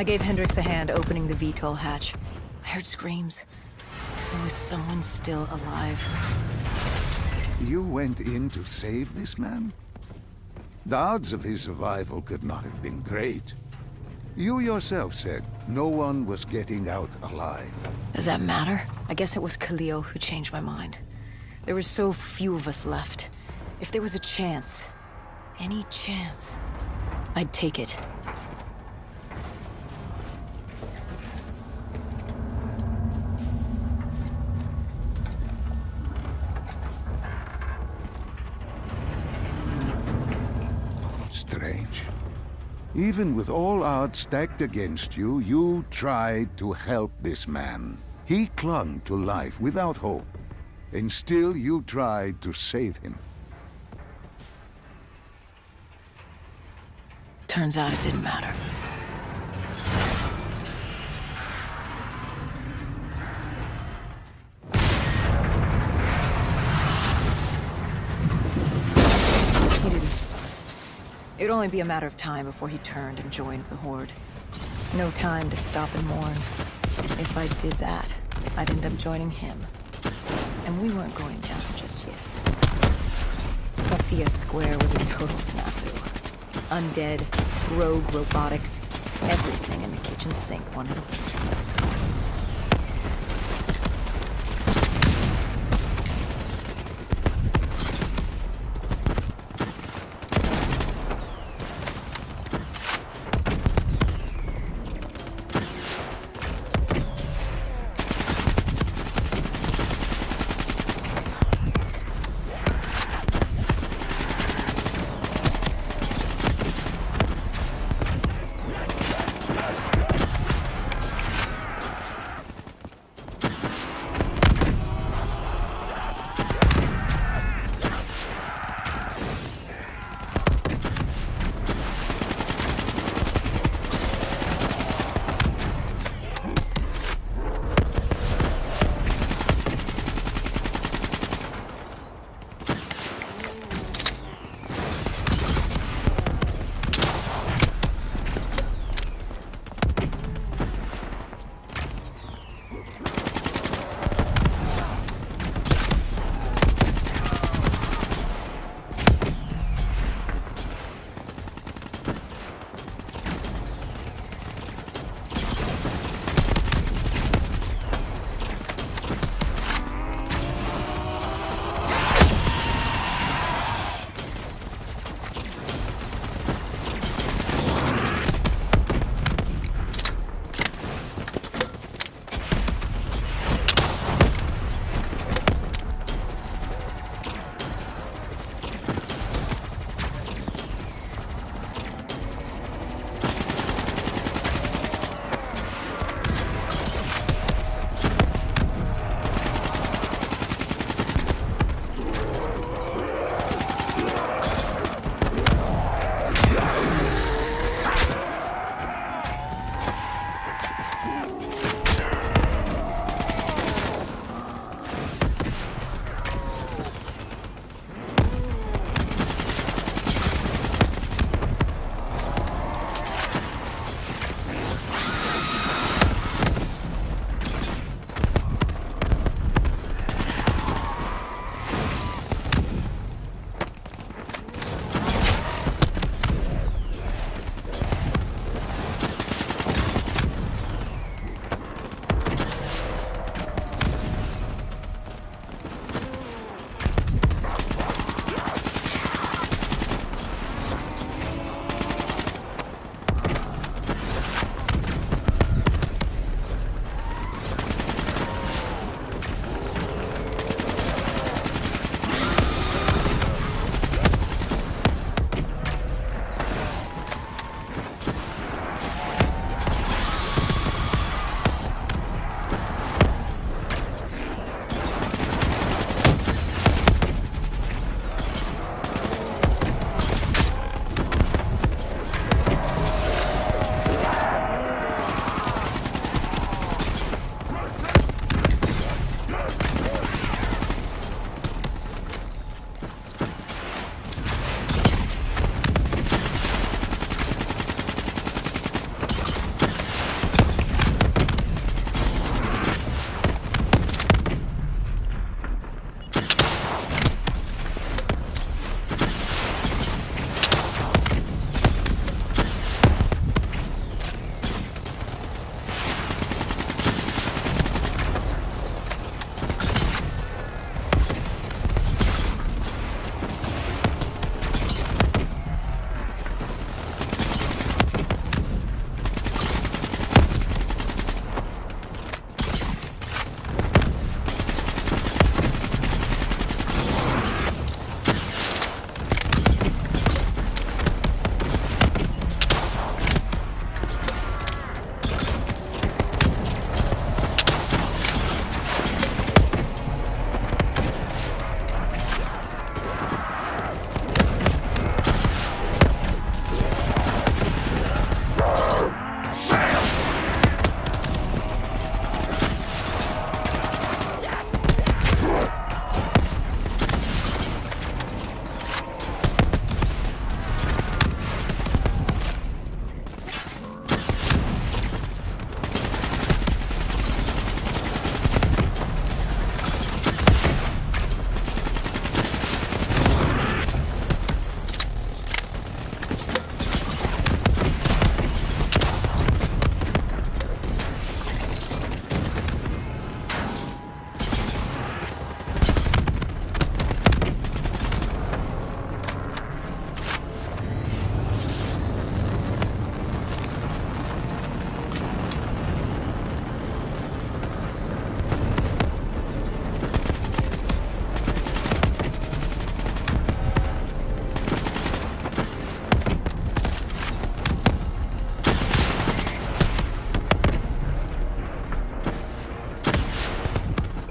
I gave Hendrix a hand opening the VTOL hatch. I heard screams. There was someone still alive. You went in to save this man? The odds of his survival could not have been great. You yourself said no one was getting out alive. Does that matter? I guess it was Khalil who changed my mind. There were so few of us left. If there was a chance, any chance, I'd take it. Strange. Even with all odds stacked against you, you tried to help this man. He clung to life without hope, and still you tried to save him. Turns out it didn't matter. He didn't survive. It'd only be a matter of time before he turned and joined the Horde. No time to stop and mourn. If I did that, I'd end up joining him. And we weren't going down just yet. Sophia Square was a total snafu. Undead, rogue robotics, everything in the kitchen sink wanted a piece of us.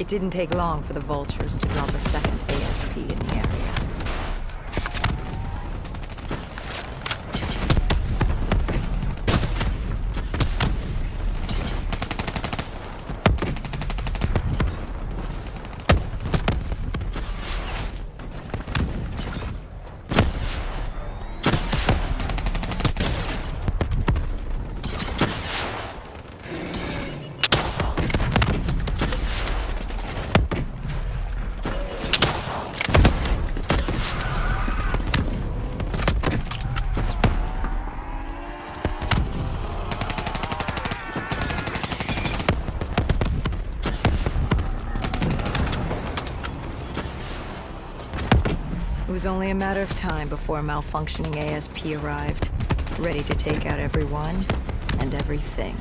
didn't take long for the vultures to drop a second ASP in the area. It was only a matter of time before a malfunctioning ASP arrived, ready to take out everyone and everything.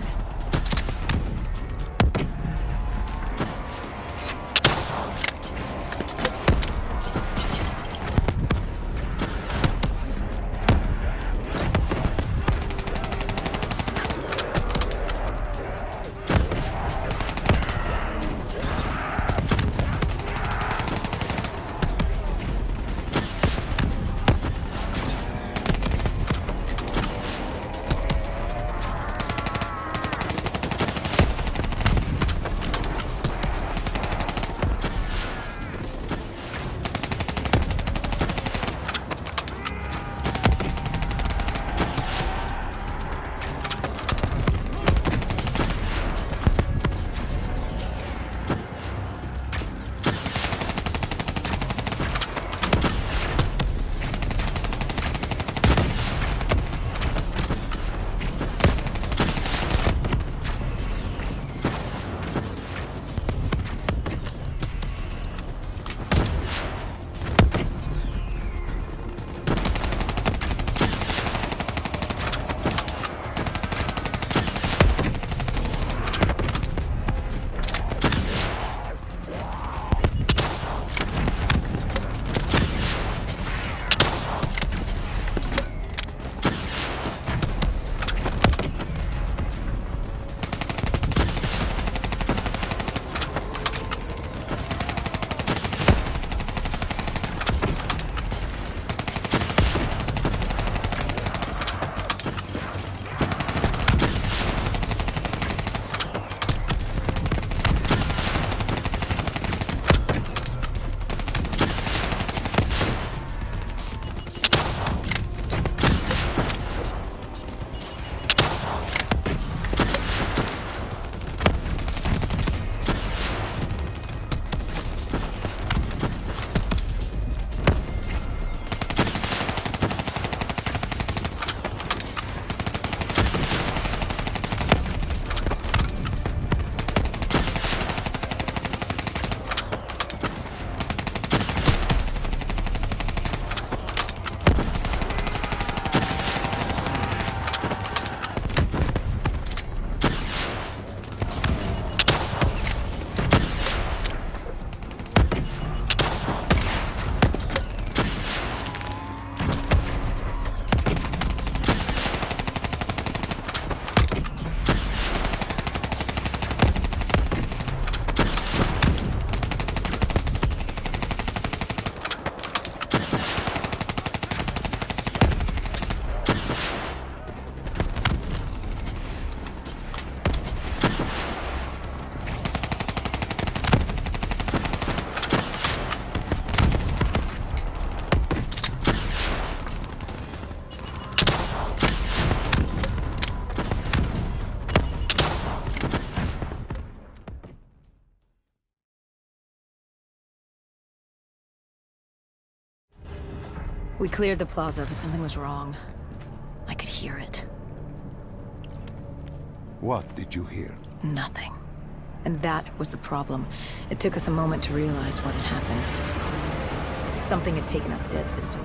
We cleared the plaza, but something was wrong. I could hear it. What did you hear? Nothing. And that was the problem. It took us a moment to realize what had happened. Something had taken out the dead system.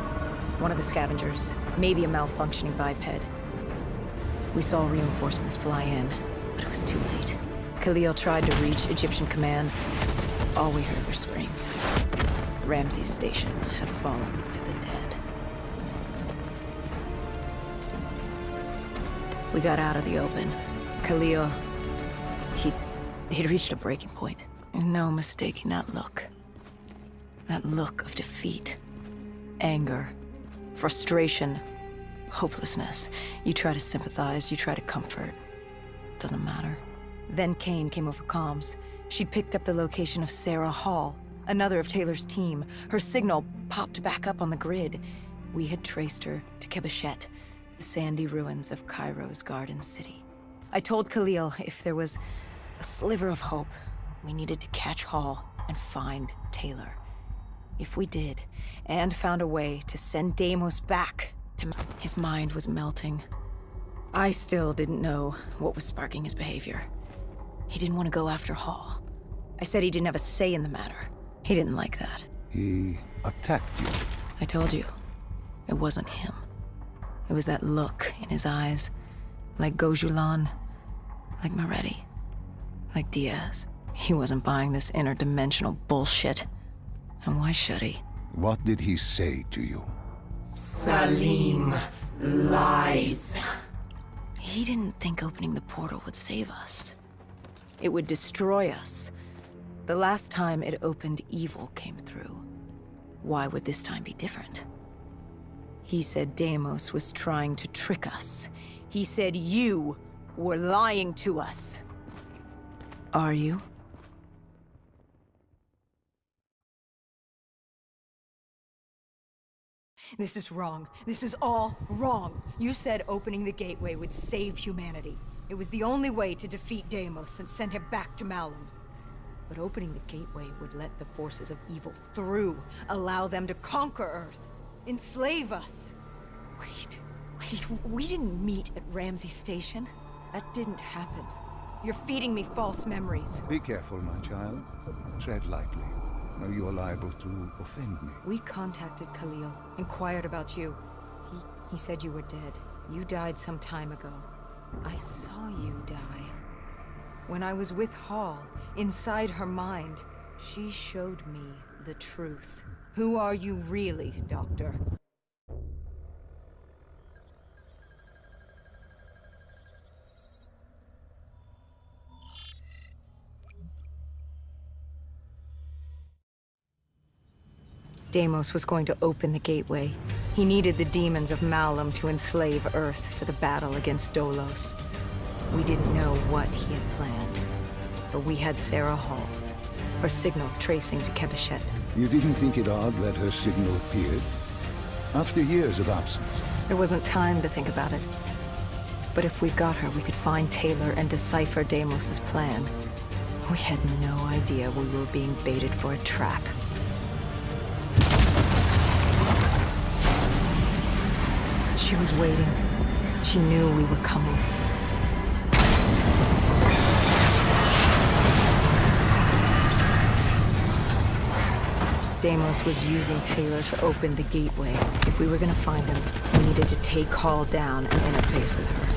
One of the scavengers, maybe a malfunctioning biped. We saw reinforcements fly in, but it was too late. Khalil tried to reach Egyptian command. All we heard were screams. Ramsey's station had fallen to the dead. We got out of the open. Khalil, he'd reached a breaking point. No mistaking that look. That look of defeat, anger, frustration, hopelessness. You try to sympathize, you try to comfort. Doesn't matter. Then Kane came over comms. She'd picked up the location of Sarah Hall, another of Taylor's team. Her signal popped back up on the grid. We had traced her to Kebashet, the sandy ruins of Cairo's Garden City. I told Khalil if there was a sliver of hope, we needed to catch Hall and find Taylor. If we did, and found a way to send Deimos back to... His mind was melting. I still didn't know what was sparking his behavior. He didn't want to go after Hall. I said he didn't have a say in the matter. He didn't like that. He attacked you. I told you, it wasn't him. It was that look in his eyes, like Gojulan, like Moretti, like Diaz. He wasn't buying this interdimensional bullshit. And why should he? What did he say to you? Salim lies. He didn't think opening the portal would save us. It would destroy us. The last time it opened, evil came through. Why would this time be different? He said Deimos was trying to trick us. He said you were lying to us. Are you? This is wrong. This is all wrong. You said opening the gateway would save humanity. It was the only way to defeat Deimos and send him back to Malum. But opening the gateway would let the forces of evil through, allow them to conquer Earth, enslave us. Wait, we didn't meet at Ramsey Station. That didn't happen. You're feeding me false memories. Be careful, my child. Tread lightly, or you are liable to offend me. We contacted Khalil, inquired about you. He said you were dead. You died some time ago. I saw you die. When I was with Hall, inside her mind, she showed me the truth. Who are you really, Doctor? Deimos was going to open the gateway. He needed the demons of Malum to enslave Earth for the battle against Dolos. We didn't know what he had planned, but we had Sarah Hall, her signal tracing to Kebashet. You didn't think it odd that her signal appeared? After years of absence. There wasn't time to think about it. But if we got her, we could find Taylor and decipher Deimos' plan. We had no idea we were being baited for a trap. She was waiting. She knew we were coming. Deimos was using Taylor to open the gateway. If we were gonna find him, we needed to take Hall down and interface with her.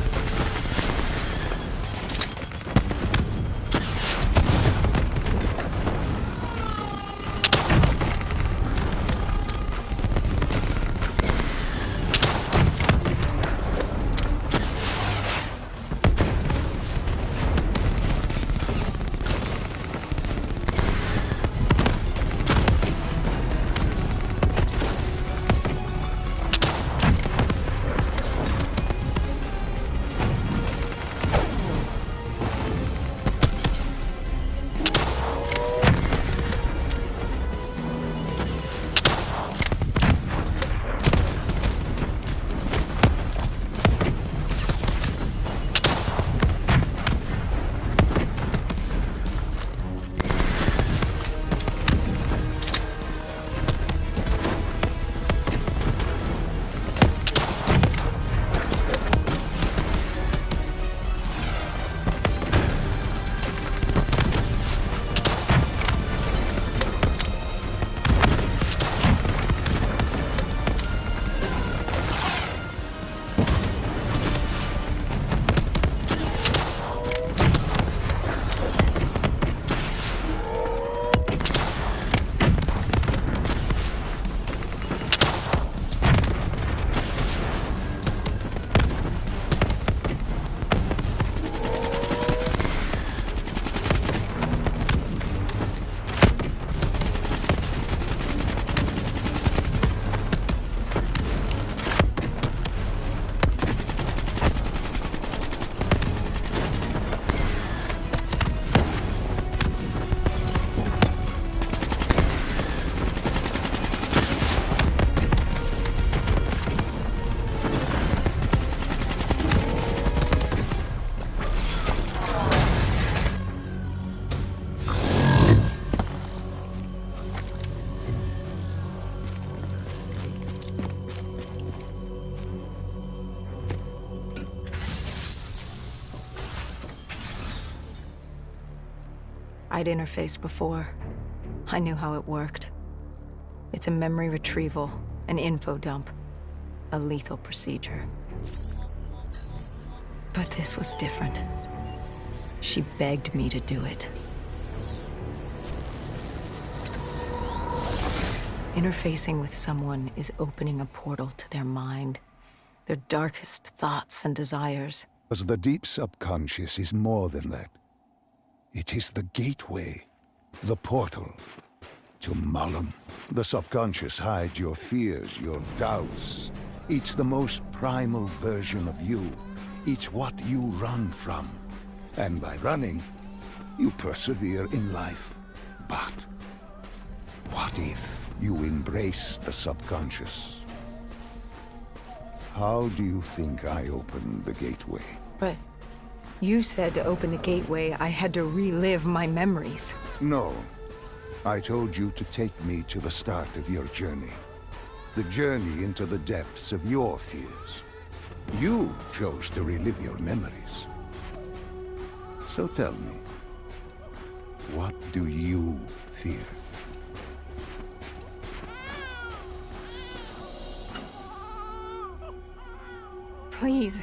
I'd interfaced before. I knew how it worked. It's a memory retrieval, an info dump, a lethal procedure. But this was different. She begged me to do it. Interfacing with someone is opening a portal to their mind, their darkest thoughts and desires. Because the deep subconscious is more than that. It is the gateway, the portal, to Malum. The subconscious hides your fears, your doubts. It's the most primal version of you. It's what you run from. And by running, you persevere in life. But what if you embrace the subconscious? How do you think I opened the gateway? But you said to open the gateway, I had to relive my memories. No. I told you to take me to the start of your journey. The journey into the depths of your fears. You chose to relive your memories. So tell me, what do you fear? Please,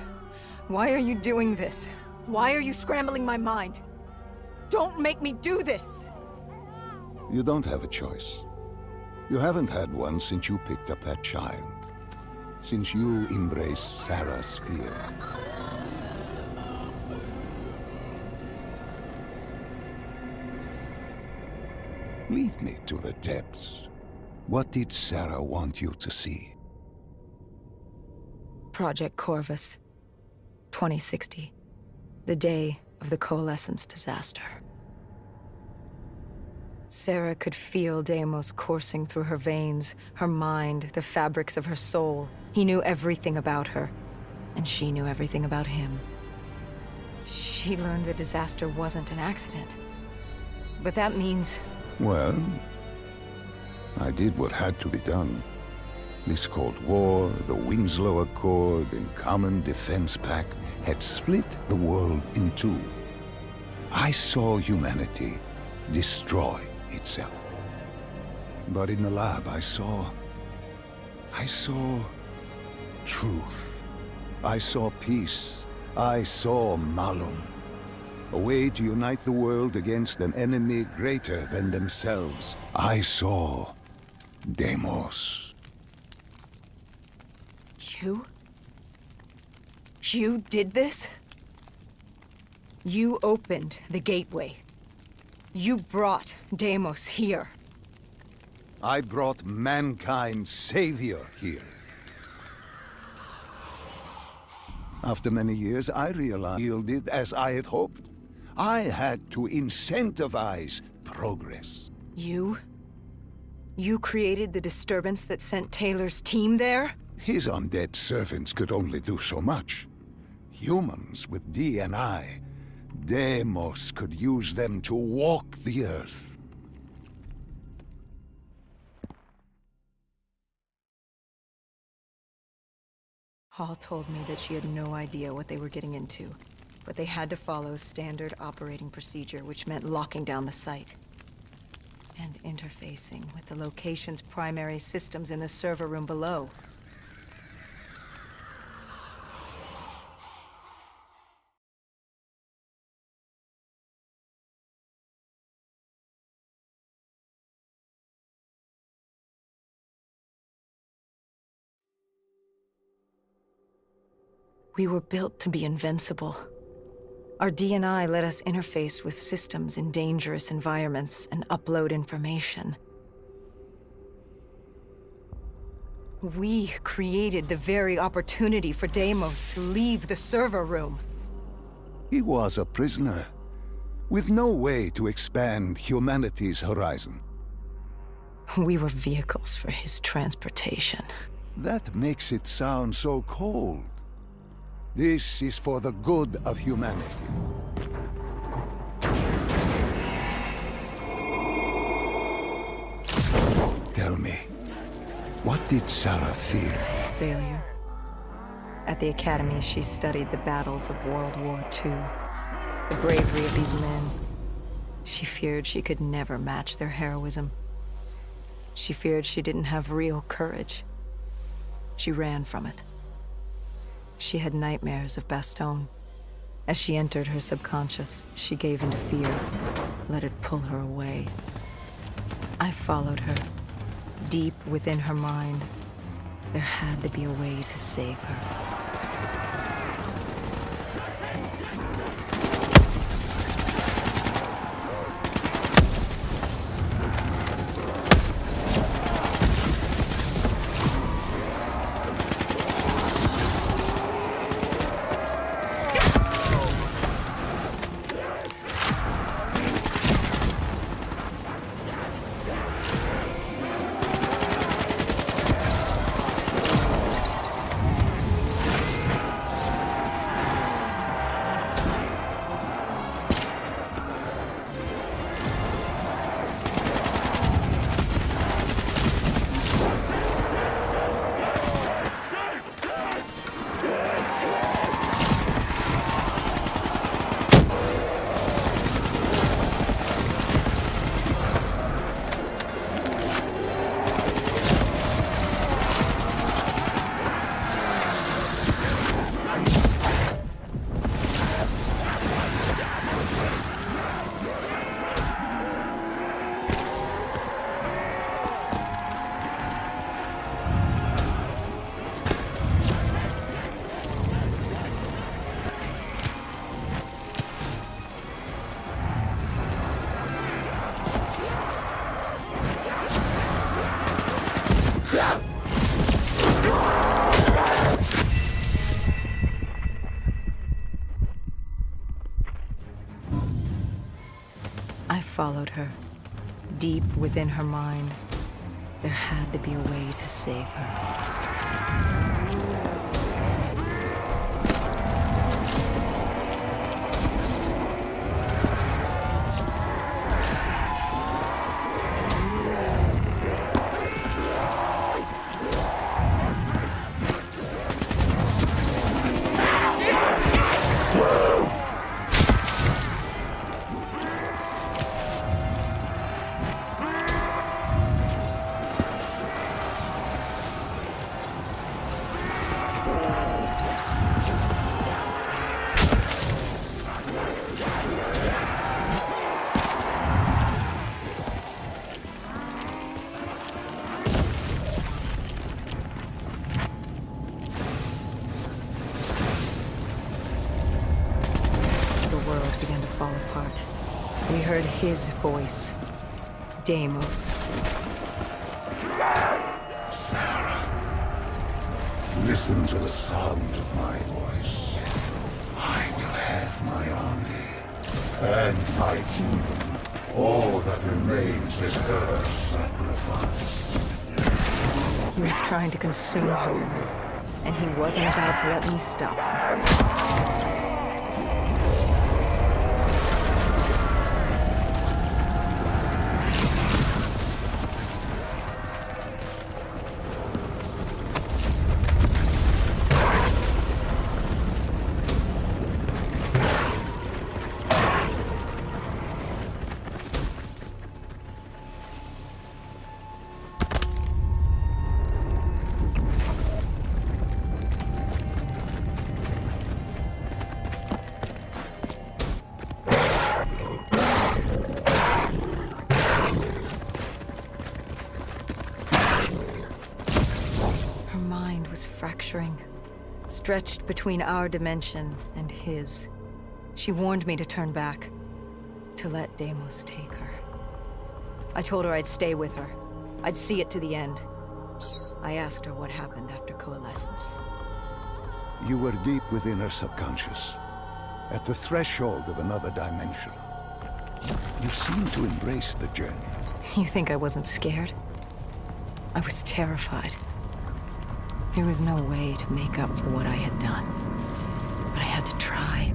why are you doing this? Why are you scrambling my mind? Don't make me do this! You don't have a choice. You haven't had one since you picked up that child. Since you embraced Sarah's fear. Lead me to the depths. What did Sarah want you to see? Project Corvus, 2060. The day of the Coalescence disaster. Sarah could feel Deimos coursing through her veins, her mind, the fabrics of her soul. He knew everything about her, and she knew everything about him. She learned the disaster wasn't an accident. But that means... Well, I did what had to be done. This Cold War, the Winslow Accord, and Common Defense Pact had split the world in two. I saw humanity destroy itself. But in the lab, I saw truth. I saw peace. I saw Malum. A way to unite the world against an enemy greater than themselves. I saw Deimos. You did this? You opened the gateway. You brought Deimos here. I brought mankind's savior here. After many years, I realized yielded as I had hoped. I had to incentivize progress. You created the disturbance that sent Taylor's team there? His undead servants could only do so much. Humans with D&I, Deimos could use them to walk the earth. Hall told me that she had no idea what they were getting into, but they had to follow standard operating procedure, which meant locking down the site. And interfacing with the location's primary systems in the server room below. We were built to be invincible. Our D&I let us interface with systems in dangerous environments and upload information. We created the very opportunity for Deimos to leave the server room. He was a prisoner, with no way to expand humanity's horizon. We were vehicles for his transportation. That makes it sound so cold. This is for the good of humanity. Tell me, what did Sarah fear? Failure. At the Academy, she studied the battles of World War II. The bravery of these men. She feared she could never match their heroism. She feared she didn't have real courage. She ran from it. She had nightmares of Bastogne. As she entered her subconscious, she gave into fear, let it pull her away. I followed her. Deep within her mind, there had to be a way to save her. I followed her. Deep within her mind, there had to be a way to save her. We heard his voice. Deimos. Sarah, listen to the sound of my voice. I will have my army and my kingdom. All that remains is her sacrifice. He was trying to consume her, and he wasn't about to let me stop him. Was fracturing, stretched between our dimension and his. She warned me to turn back, to let Deimos take her. I told her I'd stay with her. I'd see it to the end. I asked her what happened after coalescence. You were deep within her subconscious, at the threshold of another dimension. You seemed to embrace the journey. You think I wasn't scared? I was terrified. There was no way to make up for what I had done, but I had to try.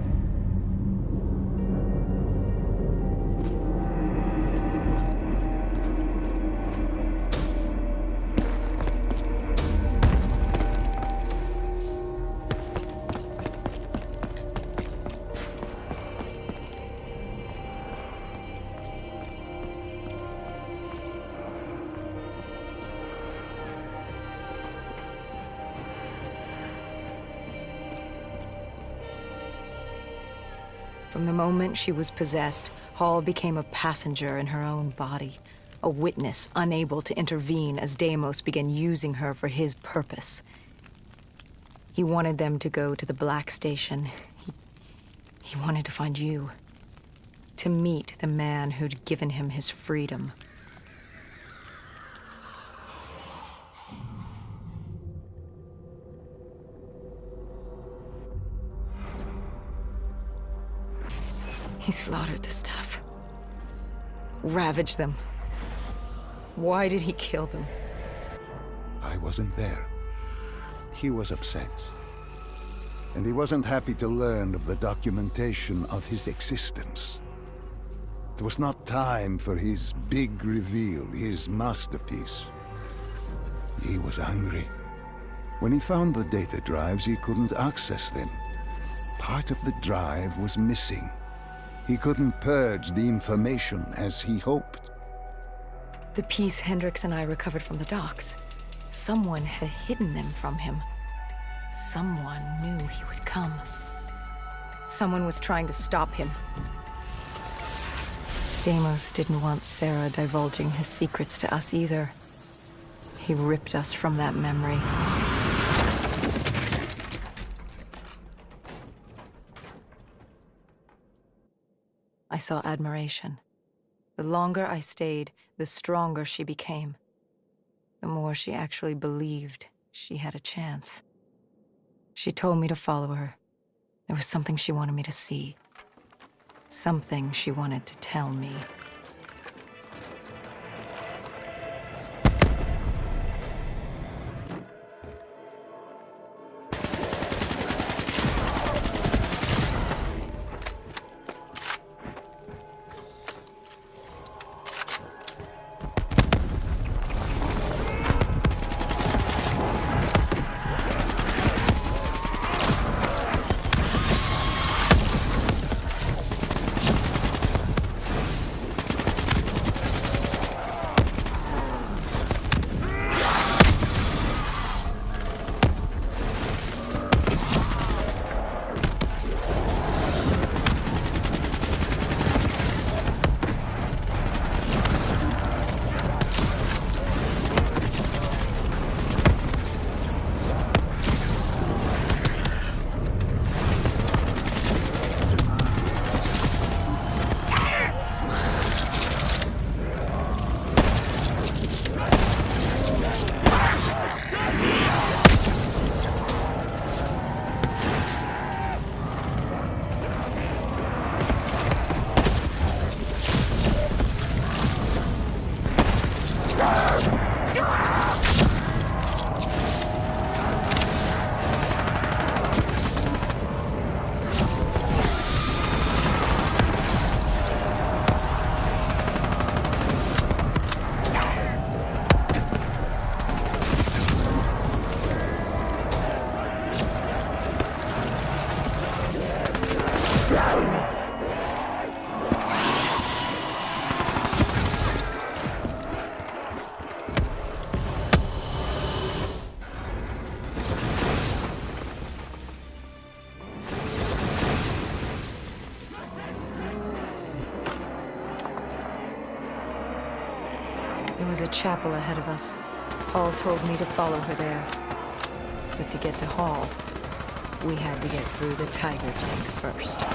From the moment she was possessed, Hall became a passenger in her own body, a witness unable to intervene as Deimos began using her for his purpose. He wanted them to go to the Black Station. He wanted to find you. To meet the man who'd given him his freedom. He slaughtered the staff. Ravaged them. Why did he kill them? I wasn't there. He was upset. And he wasn't happy to learn of the documentation of his existence. It was not time for his big reveal, his masterpiece. He was angry. When he found the data drives, he couldn't access them. Part of the drive was missing. He couldn't purge the information as he hoped. The piece Hendricks and I recovered from the docks. Someone had hidden them from him. Someone knew he would come. Someone was trying to stop him. Deimos didn't want Sarah divulging his secrets to us either. He ripped us from that memory. I saw admiration. The longer I stayed, the stronger she became. The more she actually believed she had a chance. She told me to follow her. There was something she wanted me to see. Something she wanted to tell me. There was a chapel ahead of us. Hall told me to follow her there. But to get to Hall, we had to get through the Tiger tank first.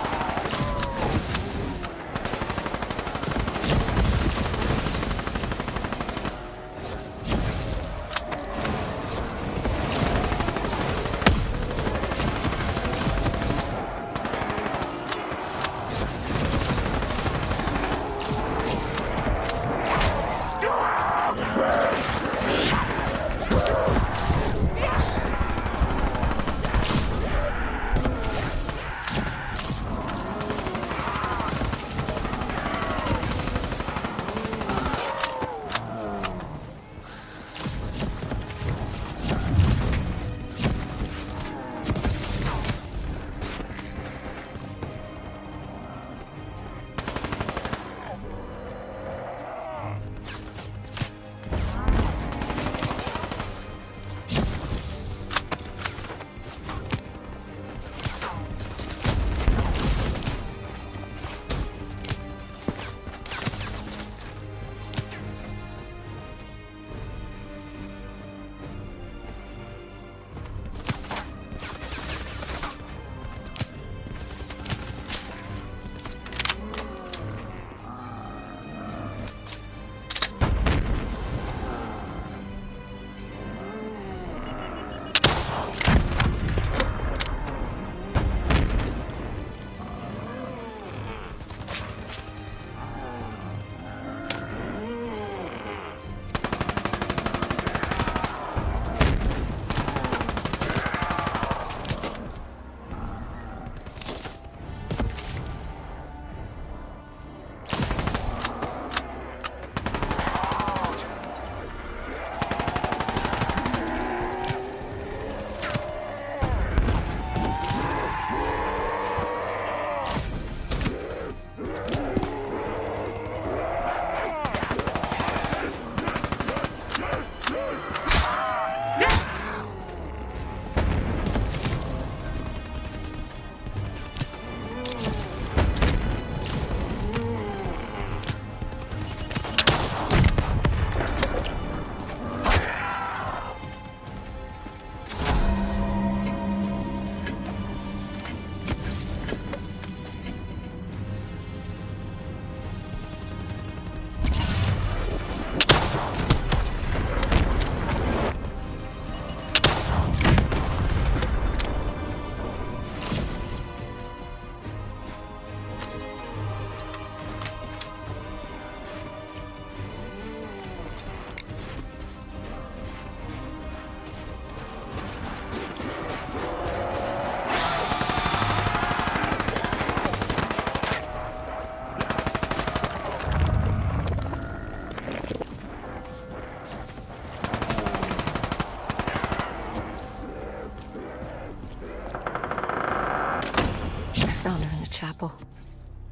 simple.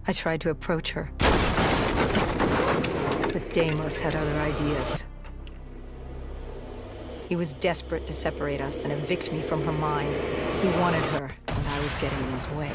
I tried to approach her. But Deimos had other ideas. He was desperate to separate us and evict me from her mind. He wanted her, and I was getting in his way.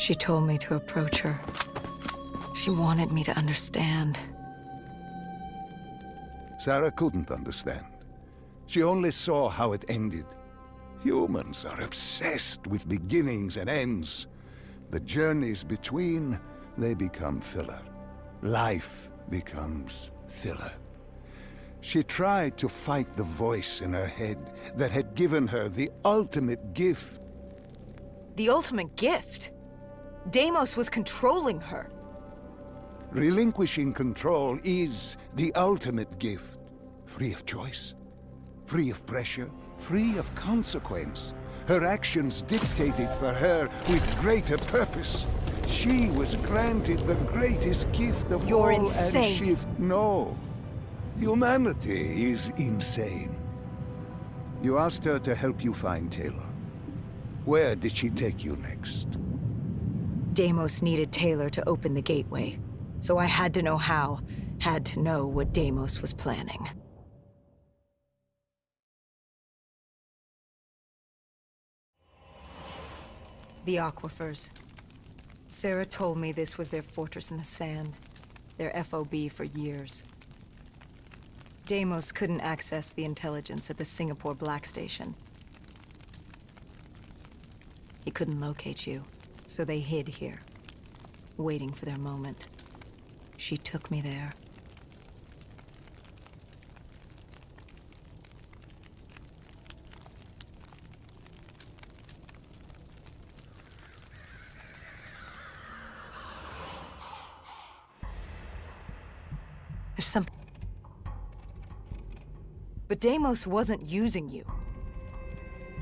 She told me to approach her. She wanted me to understand. Sarah couldn't understand. She only saw how it ended. Humans are obsessed with beginnings and ends. The journeys between, they become filler. Life becomes filler. She tried to fight the voice in her head that had given her the ultimate gift. The ultimate gift? Deimos was controlling her. Relinquishing control is the ultimate gift. Free of choice, free of pressure, free of consequence. Her actions dictated for her with greater purpose. She was granted the greatest gift of You're all insane. and shift. No. Humanity is insane. You asked her to help you find Taylor. Where did she take you next? Deimos needed Taylor to open the gateway, so I had to know how, had to know what Deimos was planning. The aquifers. Sarah told me this was their fortress in the sand, their FOB for years. Deimos couldn't access the intelligence at the Singapore Black Station. He couldn't locate you, so they hid here, waiting for their moment. She took me there. There's something. But Deimos wasn't using you.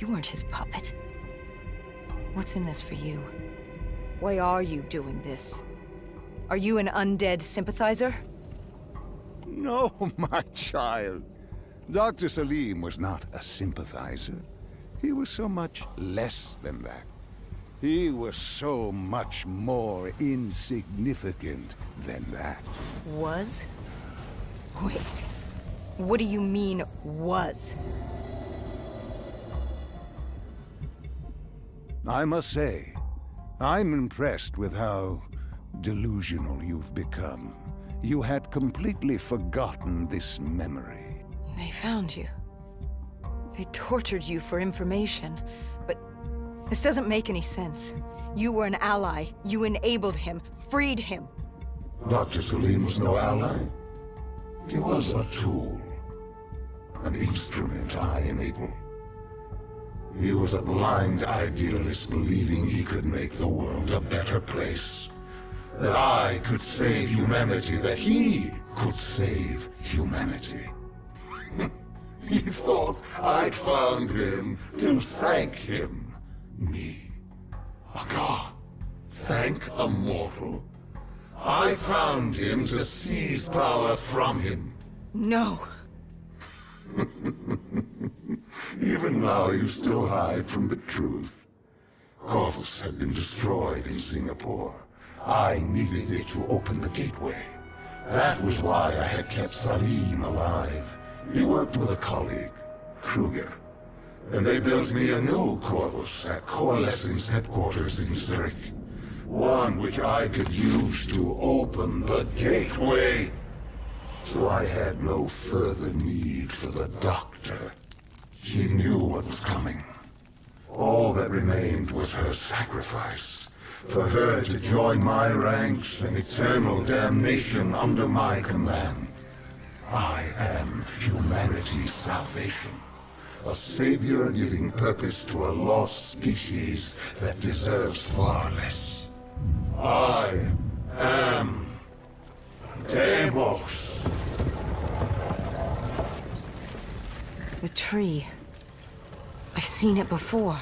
You weren't his puppet. What's in this for you? Why are you doing this? Are you an undead sympathizer? No, my child. Dr. Salim was not a sympathizer. He was so much less than that. He was so much more insignificant than that. Was? Wait. What do you mean, was? I must say, I'm impressed with how delusional you've become. You had completely forgotten this memory. They found you. They tortured you for information, but this doesn't make any sense. You were an ally. You enabled him, freed him. Dr. Salim was no ally. He was a tool. An instrument I enabled. He was a blind idealist believing he could make the world a better place. That I could save humanity, that he could save humanity. He thought I'd found him to thank him. Me. A god. Thank a mortal. I found him to seize power from him. No. Even now you still hide from the truth. Corvus had been destroyed in Singapore. I needed it to open the gateway. That was why I had kept Salim alive. He worked with a colleague, Kruger. And they built me a new Corvus at Coalescence headquarters in Zurich. One which I could use to open the gateway. So I had no further need for the doctor. She knew what was coming. All that remained was her sacrifice. For her to join my ranks and eternal damnation under my command. I am humanity's salvation. A savior giving purpose to a lost species that deserves far less. I am Deimos. The tree. I've seen it before.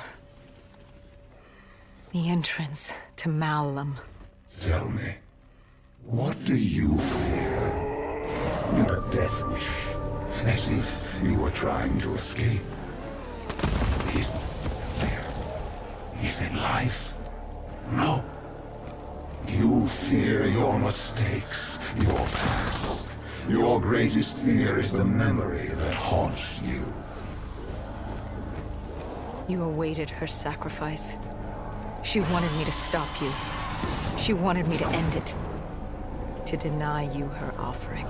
The entrance to Malum. Tell me, what do you fear? A death wish, as if you were trying to escape. Is it life? No. You fear your mistakes, your past. Your greatest fear is the memory that haunts you. You awaited her sacrifice. She wanted me to stop you. She wanted me to end it. To deny you her offering.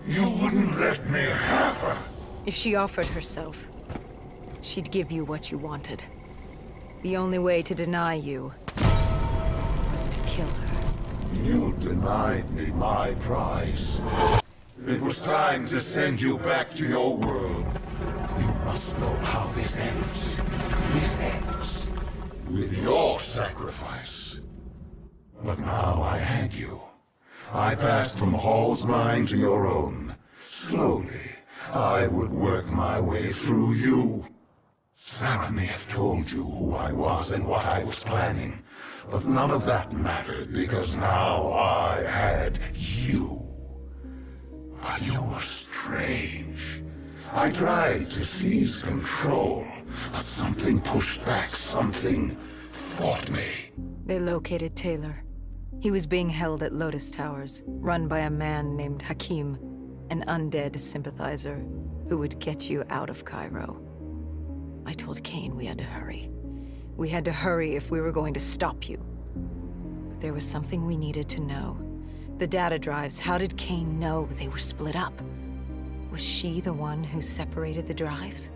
You wouldn't let me have her. If she offered herself, she'd give you what you wanted. The only way to deny you was to kill her. You denied me my prize. It was time to send you back to your world. You must know how this ends. This ends with your sacrifice. But now I had you. I passed from Hall's mind to your own. Slowly, I would work my way through you. Sarah may have told you who I was and what I was planning, but none of that mattered because now I had you. But you were strange. I tried to seize control, but something pushed back, something fought me. They located Taylor. He was being held at Lotus Towers, run by a man named Hakim, an undead sympathizer who would get you out of Cairo. I told Kane we had to hurry. We had to hurry if we were going to stop you. But there was something we needed to know. The data drives, how did Kane know they were split up? Was she the one who separated the drives?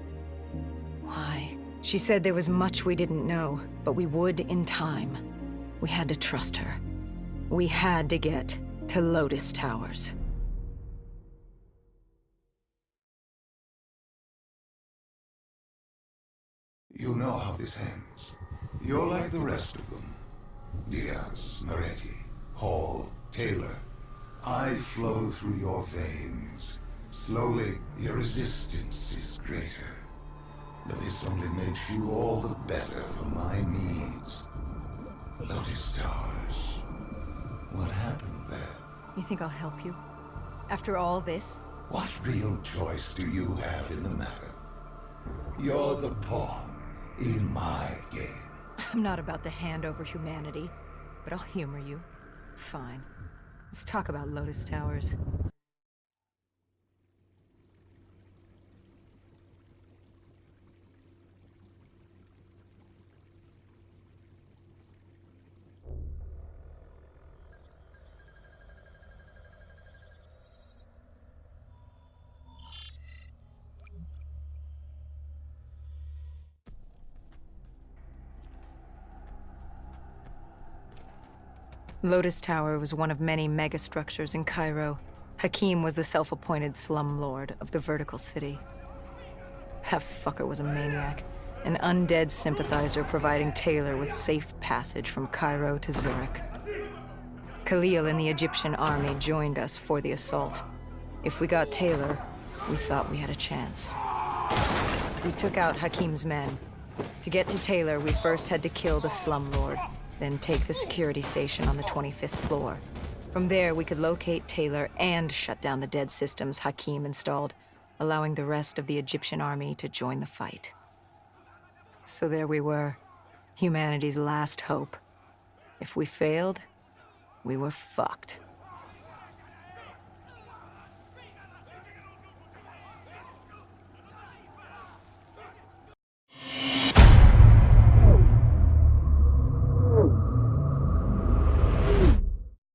Why? She said there was much we didn't know, but we would in time. We had to trust her. We had to get to Lotus Towers. You know how this ends. You're like the rest of them. Diaz, Moretti, Hall, Taylor. I flow through your veins. Slowly, your resistance is greater. But this only makes you all the better for my needs. Lotus Towers. What happened there? You think I'll help you? After all this? What real choice do you have in the matter? You're the pawn in my game. I'm not about to hand over humanity, but I'll humor you. Fine. Let's talk about Lotus Towers. Lotus Tower was one of many megastructures in Cairo. Hakim was the self-appointed slum lord of the vertical city. That fucker was a maniac, an undead sympathizer providing Taylor with safe passage from Cairo to Zurich. Khalil and the Egyptian army joined us for the assault. If we got Taylor, we thought we had a chance. We took out Hakim's men. To get to Taylor, we first had to kill the slum lord, then take the security station on the 25th floor. From there, we could locate Taylor and shut down the dead systems Hakim installed, allowing the rest of the Egyptian army to join the fight. So there we were, humanity's last hope. If we failed, we were fucked.